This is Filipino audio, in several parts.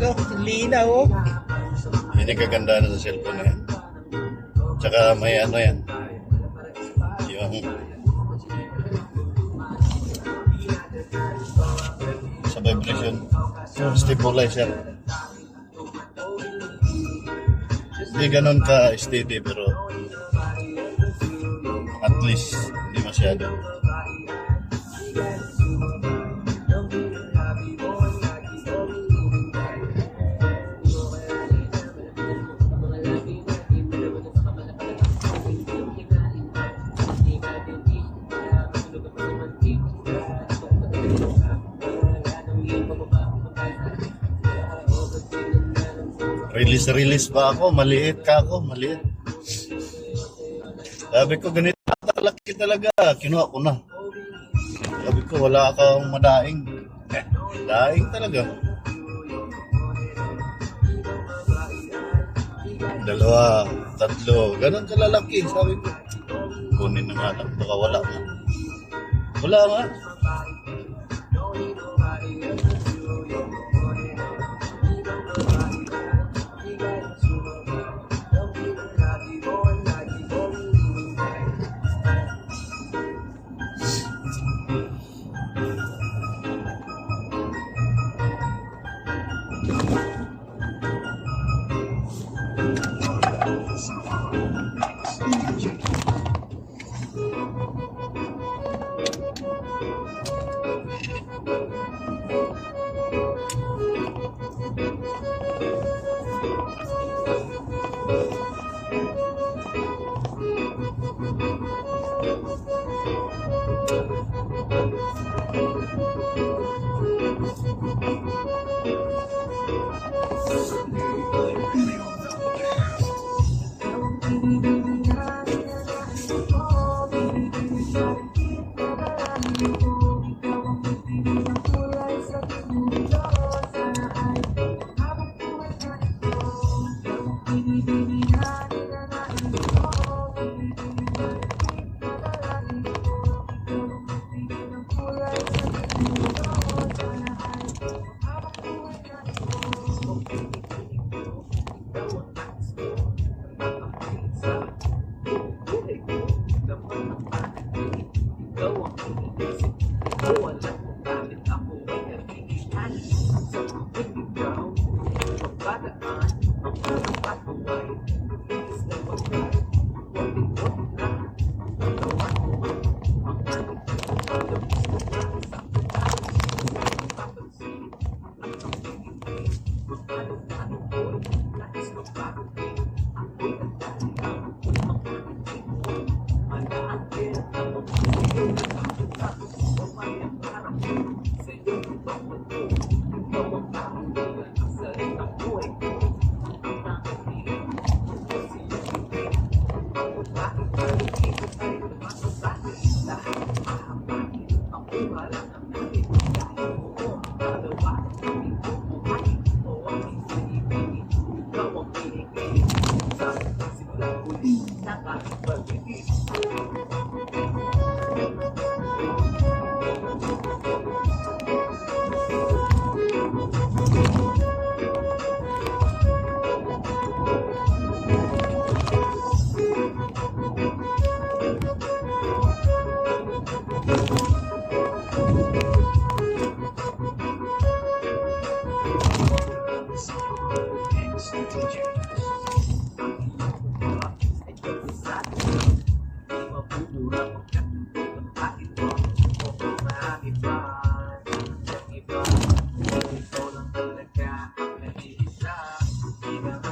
oh. Linaw, oh. Yan yung kagandahan sa cellphone na yan. Tsaka may ano yan. Yung sa vibration. Stabilizer. Hindi ganun ka steady pero at least hindi masyado. Release pa ako, maliit maliit. Sabi ko ganito laki talaga, kinuha ko na. Sabi ko wala akong madaing. Daing talaga. 2, 3, ganun kalalaki. Sabi ko, kunin na nga lang, baka wala nga. Wala nga.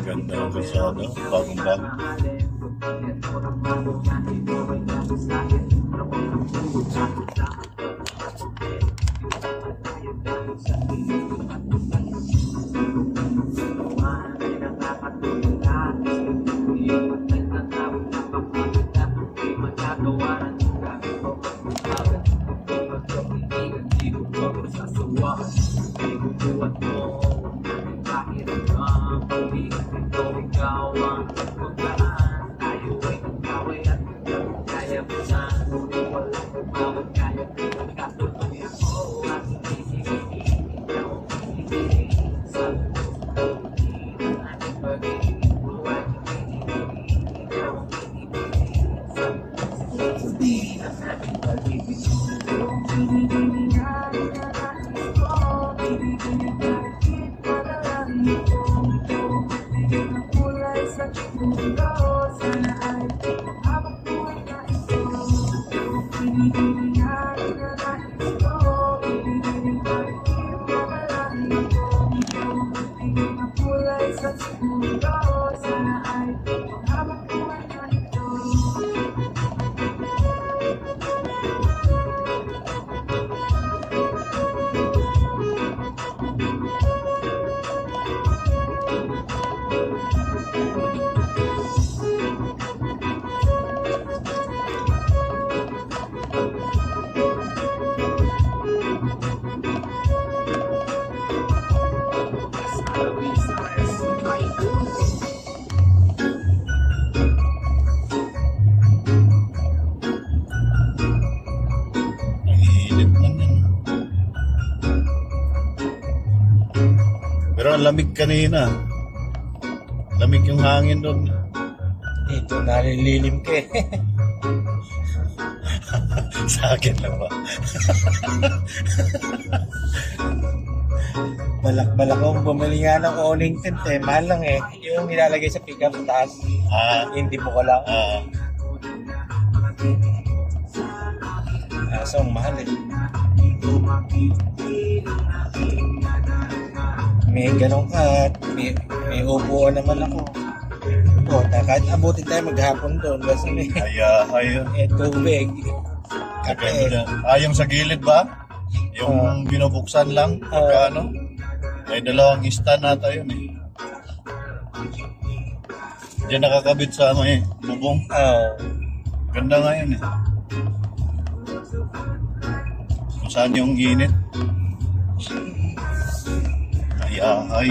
Ganda ang kalsada, bagong-bago. Init man yan. Pero ang lamig kanina. Lamig yung hangin doon. Dito nalililim ka eh. Sa akin lang ba? Balak-balak akong bumili nga ng awning tent eh. Mahal lang eh. Yung nilalagay sa pickup sa taas. Hindi mo ko lang. So, ang mahal eh. May ganun ka at may upuan naman ako. O, kahit abutin tayo maghapon doon kasi may Ayun. tubig. Kape. Yung sa gilid ba? Yung binubuksan lang? Ano? May dalawang stand nata yun eh. Diyan nakakabit sa bubong. Ganda nga yun eh. Kung saan yung init. Ay.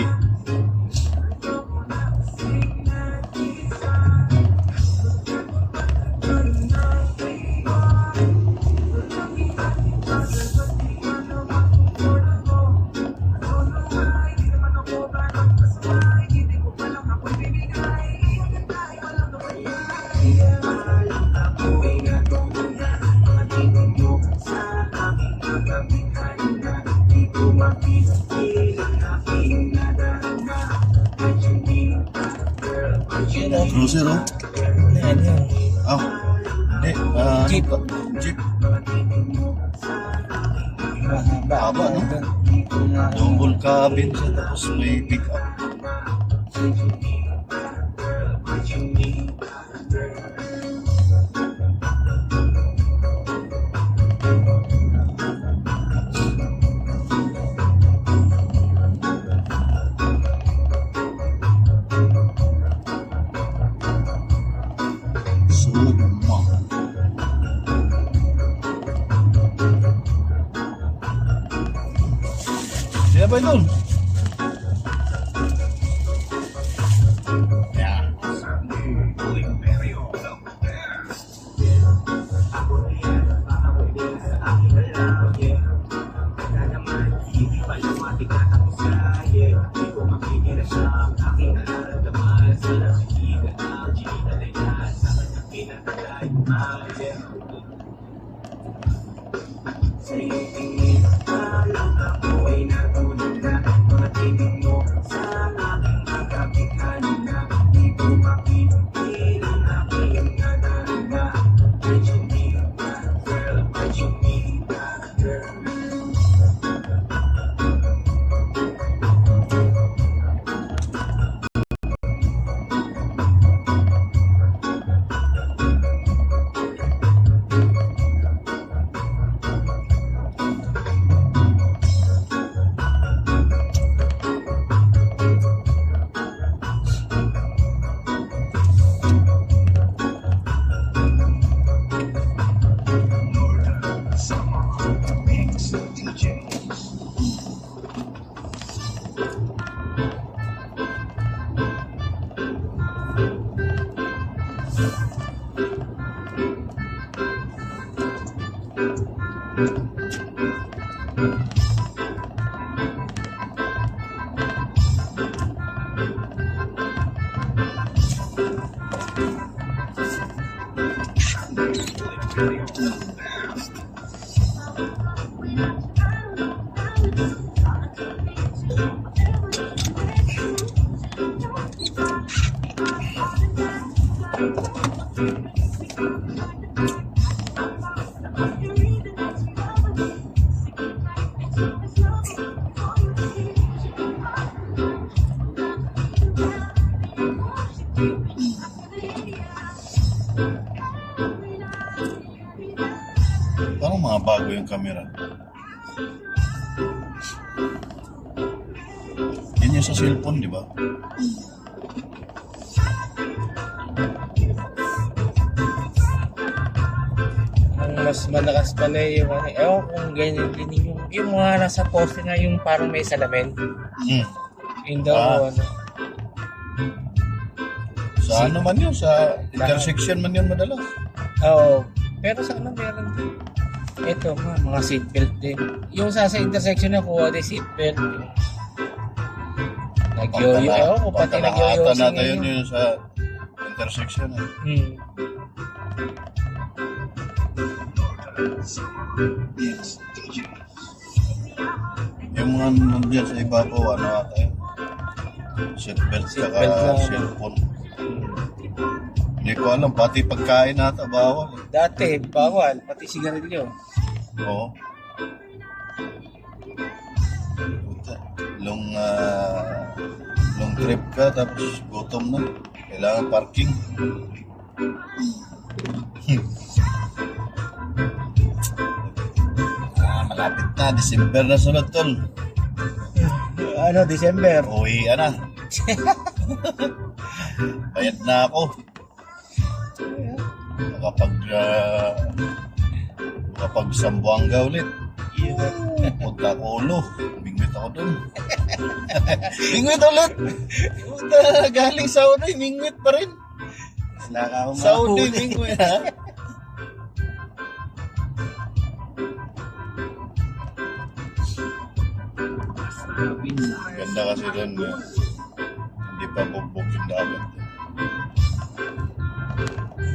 Cruiser oh. Ayan yun. Hindi. Jeep. Jeep. Mahaba. No? Double cabin siya tapos may pick up. Siya ba yun? Sa iyong tingin, alam ka po ay natulog na. bago yung camera. Yan yung sa cellphone, di ba? Ang mas malakas pala yung ano. Ewan kung ganyan din yung mga nasa poste nga yung parang may salamin. Hmm. Yung daw ano. Sa ano man yun, sa intersection man yun madalas. Oo. Pero sa ano meron din. Ito mga seatbelt din. Yung sa intersection na kuha din seatbelt. Nagyoyo. Ewan ko pati nagyoyo. Pagkalahatan natin yun yung sa intersection. Hmm. Yung mga nandiyan sa ibabaw, ano ata yun? Seatbelt saka lang. cellphone. Hindi ko alam, pati pagkain nata bawal. Dati, bawal. Pati sigarilyo. Oo. Puta, long trip ka tapos gutom na. Kailangan parking. Malapit na, December na sunod tol. Ano, December? Uwi na. Bayad na ako. Kapag Sambuanga ulit. Punta ko ulo. Bingwit ako dun. Bingwit ulit. Puta, galing Saudi, bingwit pa rin. Wala ka akong Saudi, mahuli. bingwit ha. Ganda kasi dun. Hindi pa bugbog yung dagat.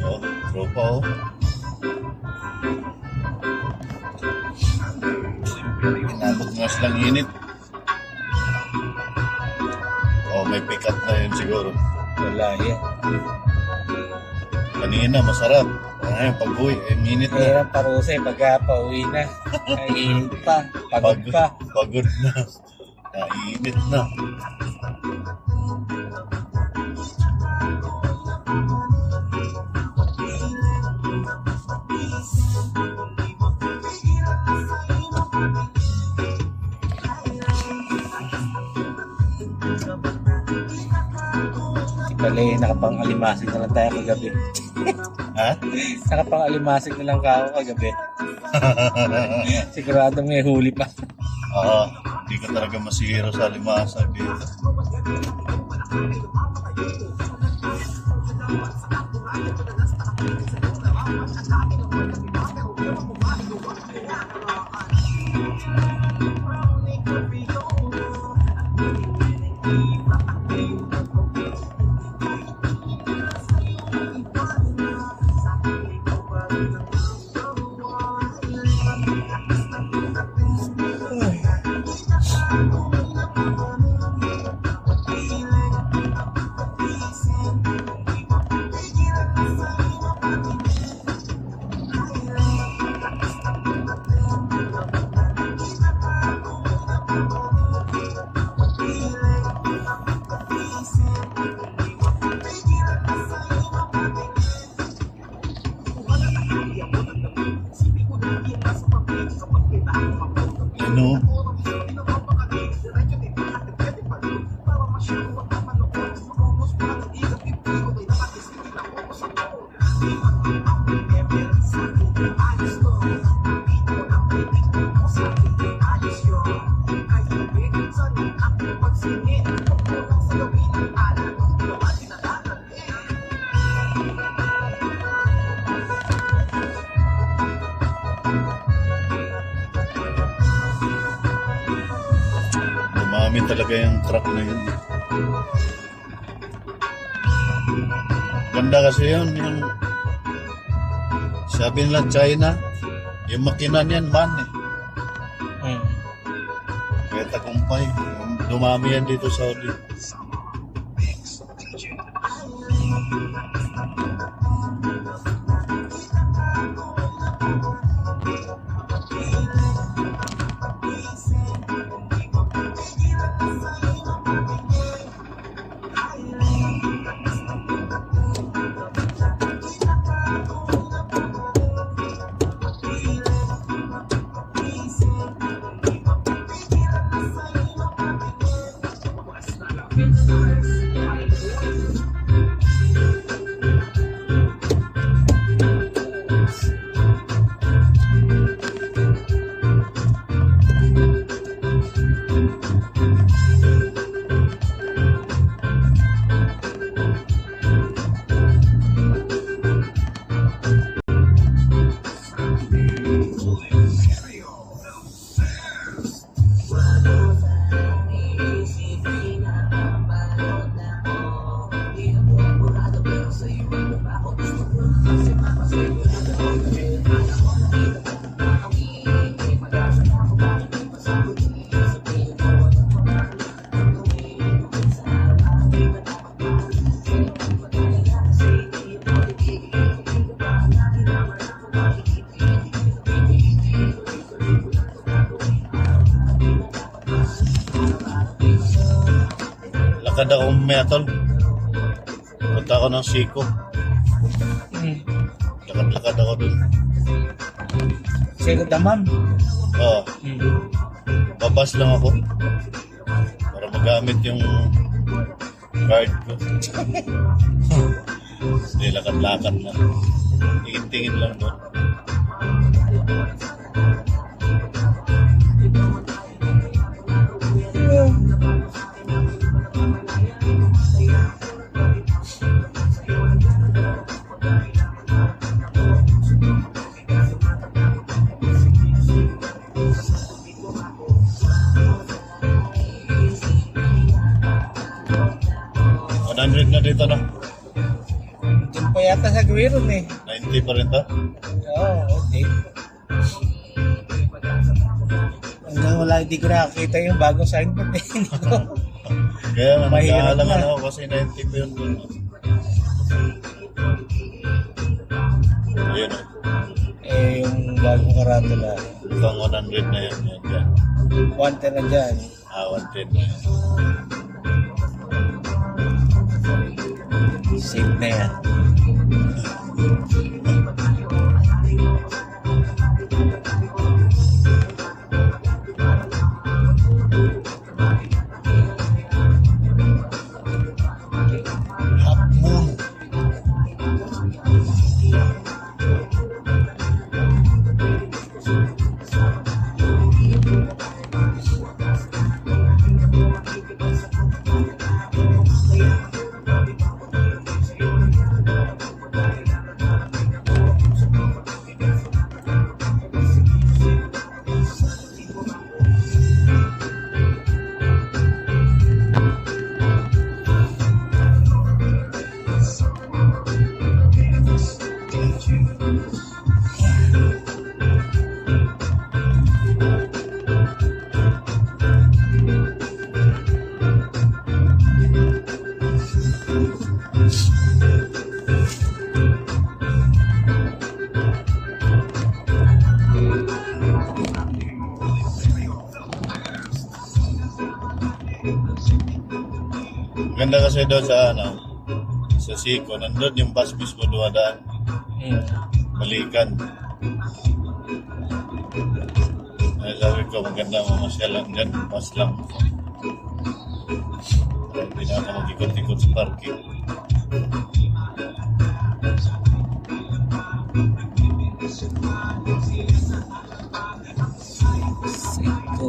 Oh, tropa oh. Inabot nga silang init. Oh, may pick up na yun siguro. Wala yan. Kanina masarap. Ngayon pag-uwi, init na. Kaya parusay pagka pauwi na. Ay, init pa. Pagod pa. Pagod na. Nainit na. Si Palay, nakapang-alimasig na lang tayo kagabi. Ha? Nakapang-alimasig na lang ako kagabi. Sigurado may huli pa. Hindi ka talaga masihiro sa limasag dito. Ano? Dumami talaga yung truck na yun. Ganda kasi yun, yung sabi nila China, yung makina niyan man eh. Kaya tagumpay. Dumami yan dito sa Saudi. Lakad ako metal. Punta ako ng Siko. Lakad-lakad ako dun. Second damam. Oo. Babas lang ako. Para magamit yung card ko. Hindi, lakad-lakad lang. Tingin-tingin lang doon. $100 na dito na. Doon pa yata sa Gwiron eh. 90 pa rin to. Oo, okay. Hanggang wala, hindi ko nakakita yung bagong signboard eh. Kaya nga, Mahirap nagkakalangan na. ako kasi 90 pa yun dun. Ayun o. Eh, yung bagong karatula. Mukhang 100 na yan. Yan, yan. 110 na dyan. 110 na yan. Safe na yan. Half moon. Ganda kasi doon sa sa Siko, nandun yung bus mismo dumadaan, balikan. Ay, sabi ko, maganda mamasyalan dyan, bus lang. Hindi na ako mag-ikot-ikot sa parking. Siko.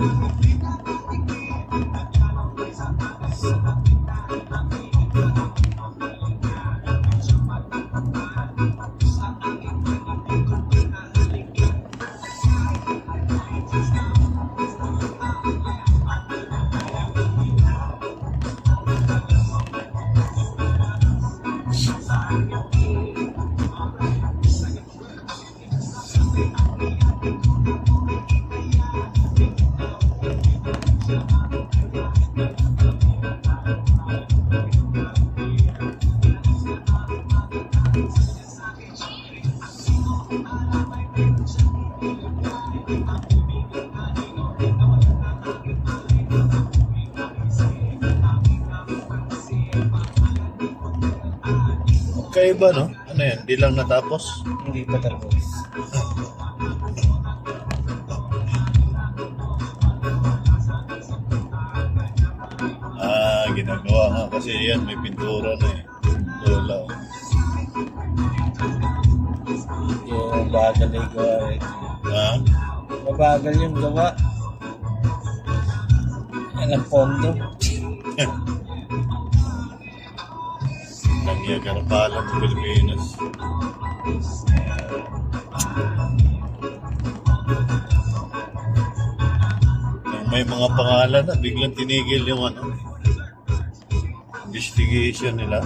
Kaiba, no? Ano yan? Di lang natapos? Hindi pa tapos. Ginagawa nga kasi yan, may pintura na eh. Wala. Yung bagal na yung gawa eh. Ha? Mabagal yung gawa. Yan ang pondo. Nangyagara pala sa Pilipinas. Nang may mga pangalan na, biglang tinigil yung investigation nila.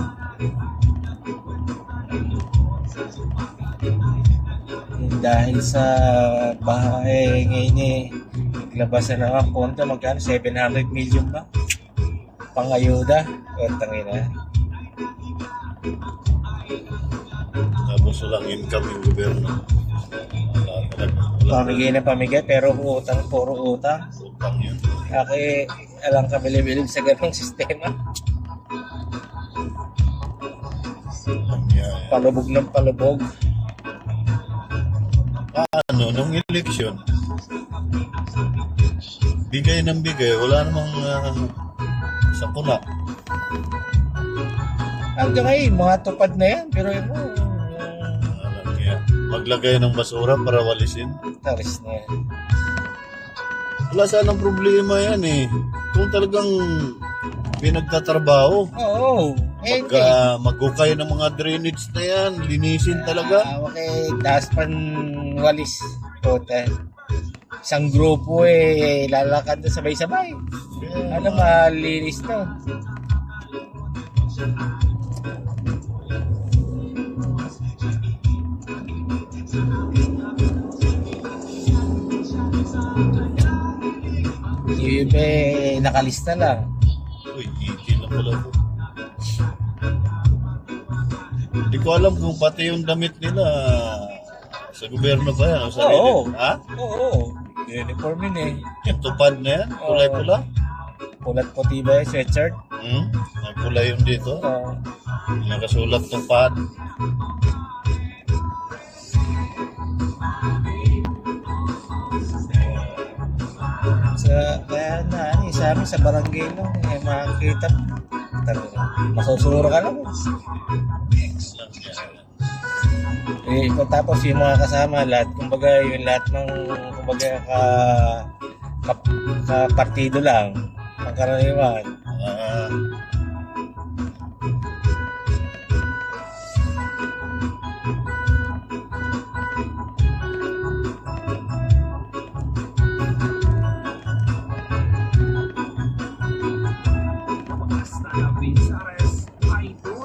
Dahil sa bahay ngayon eh, naglabasan na ang pondo, magkano? 700 million ba? Pangayuda? O tangina. Tapos walang income yung gobyerno. Wala talaga. Pamigay na pamigay, pero utang, puro utang. Utang yun. Aki, alang ka bilib sa ganong sistema. Yeah. Palubog ng palubog. Ano, nung eleksyon, bigay ng bigay, wala namang sa pula. Hanggang ngayon, mga tupad na yan. Pero yun mo, Kaya, maglagay ng basura para walisin. taris na yan. Wala sanang problema yan eh. Kung talagang pinagtatrabaho, Oo. Eh, pag maghukay ng mga drainage na yan, linisin talaga. Okay, taas pan walis. Puta. Isang grupo lalakad na sabay-sabay. Ano, malinis to. Yung iba nakalista lang. Uy, iki lang pala po. Hindi ko alam kung pati yung damit nila sa gobyerno ba yan? O sa Oo. Ha? Oo. Uniform yun eh. Yung tupad na yan? Kulay pula? Pulat puti ba yung sweatshirt? May kulay yung dito. Oo. Nakasulat tupad. Kaya sa amin sa barangay lang, makakita mo. Masusuro ka lang. Tapos yung mga kasama, lahat, kumbaga, yung lahat ng, kumbaga, partido lang, pangkaraniwan.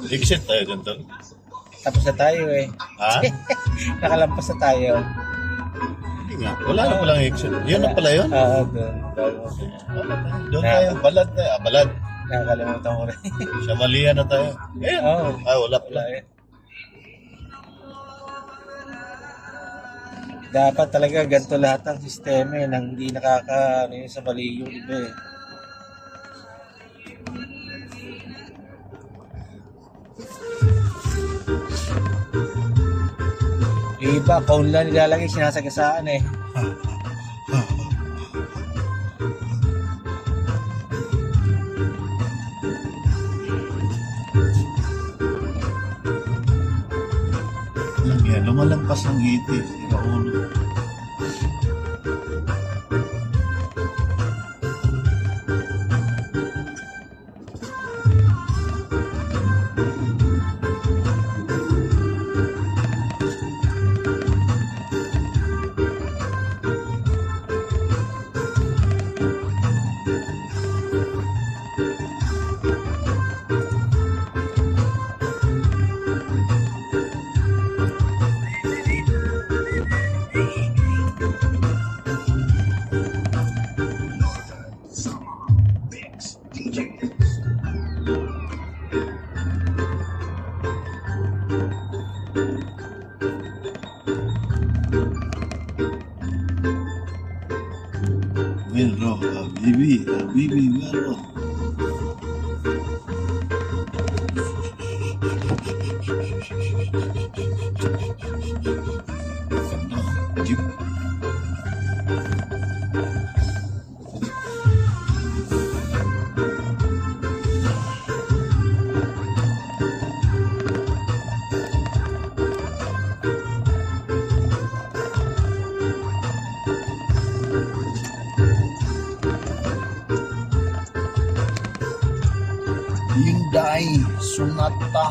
Exit tayo dyan doon. Tapos na tayo Ha? Nakalampas na tayo. Hindi nga. Wala na palang exit. Yun na pala yun. Oo, doon. Doon tayo. Balad tayo. Balad. Nakakalimutan ko rin. Sa Malia na tayo. Ayan. Oo. Wala pala. Dapat talaga ganito lahat ng sistema nang hindi nakaka sa mali yung iba Yung iba, cone lang nilalagay, sinasagasaan Alam yan, lumalampas ang ngiti. Sira ulo. Melro, Habibi, Melro. Jeep. Hyundai Sonata.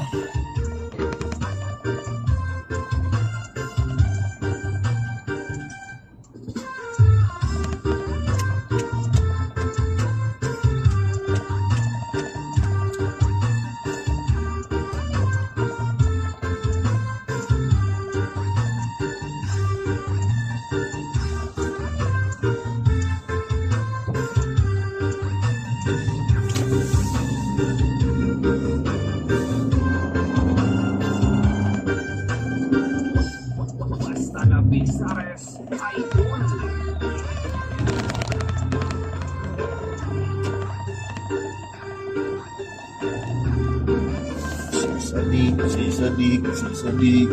Salita. Si Sadik, si Sadik.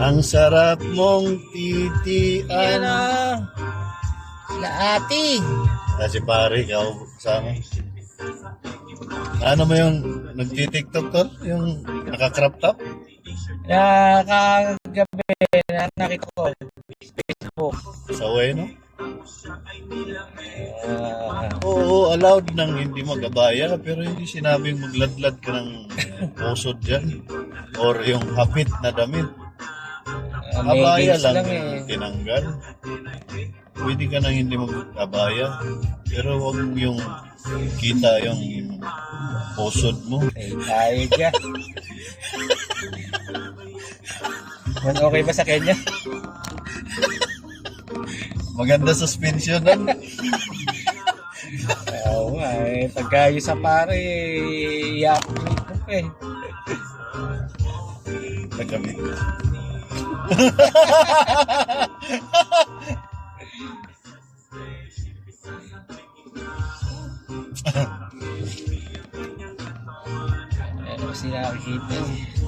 Ang sarap mong titian. Yan ah. Sila ate. Si pare, ikaw sama. Ano mo yung nagtitiktok to? Yung naka-crop top? Kagabi, nakita ko. Facebook. Sa way, no? Ah, Oo, allowed nang hindi magabaya, pero hindi sinabing magladlad ka ng pusod dyan. Or yung hapit na damit. Abaya leggings lang, lang eh. tinanggal. Pwede ka nang hindi mag-abaya. Pero wag yung kita yung pusod mo. Ay, tayo ka. Man, okay ba sa Kenya? Maganda suspension nun. Oo nga eh. Pagka yung sa pare, iyak mo eh. Nagamit. Ano kasi nakikita eh.